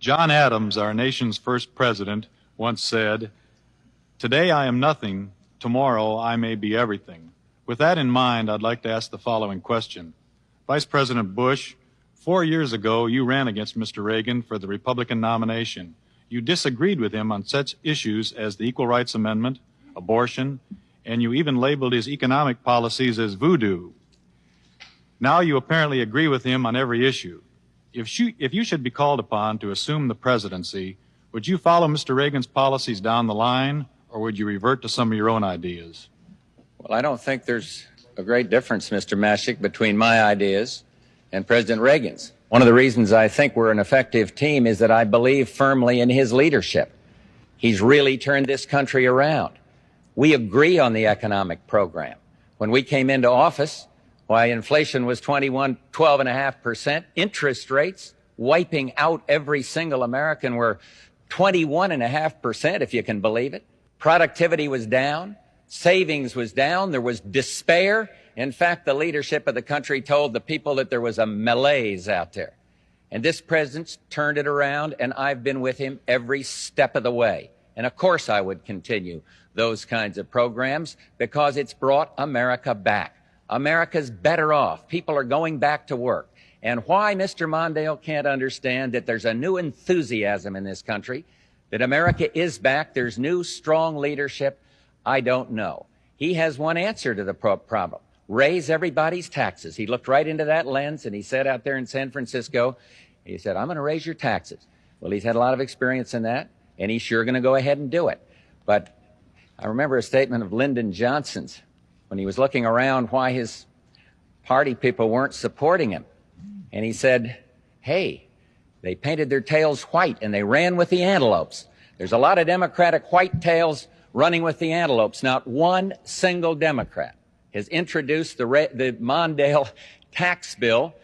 John Adams, our nation's first president, once said, "Today I am nothing, tomorrow I may be everything." With that in mind, I'd like to ask the following question. Vice President Bush, 4 years ago, you ran against Mr. Reagan for the Republican nomination. You disagreed with him on such issues as the Equal Rights Amendment, abortion, and you even labeled his economic policies as voodoo. Now you apparently agree with him on every issue. If you should be called upon to assume the presidency, would you follow Mr. Reagan's policies down the line, or would you revert to some of your own ideas? Well, I don't think there's a great difference, Mr. Mashik, between my ideas and President Reagan's. One of the reasons I think we're an effective team is that I believe firmly in his leadership. He's really turned this country around. We agree on the economic program. When we came into office, why inflation was 12.5%, interest rates wiping out every single American were 21.5%, if you can believe it. Productivity was down. Savings was down. There was despair. In fact, the leadership of the country told the people that there was a malaise out there. And this president's turned it around, and I've been with him every step of the way. And of course I would continue those kinds of programs because it's brought America back. America's better off. People are going back to work. And why Mr. Mondale can't understand that there's a new enthusiasm in this country, that America is back, there's new, strong leadership, I don't know. He has one answer to the problem. Raise everybody's taxes. He looked right into that lens and he said out there in San Francisco, he said, I'm going to raise your taxes. Well, he's had a lot of experience in that, and he's sure going to go ahead and do it. But I remember a statement of Lyndon Johnson's when he was looking around why his party people weren't supporting him. And he said, hey, they painted their tails white and they ran with the antelopes. There's a lot of Democratic white tails running with the antelopes. Not one single Democrat has introduced the Mondale tax bill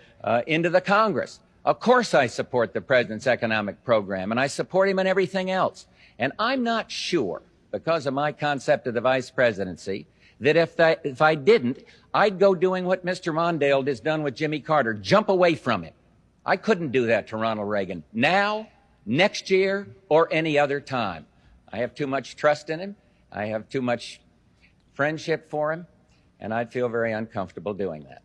into the Congress. Of course I support the president's economic program, and I support him in everything else. And I'm not sure, because of my concept of the vice presidency, that if I didn't, I'd go doing what Mr. Mondale has done with Jimmy Carter, jump away from him. I couldn't do that to Ronald Reagan now, next year, or any other time. I have too much trust in him. I have too much friendship for him, and I'd feel very uncomfortable doing that.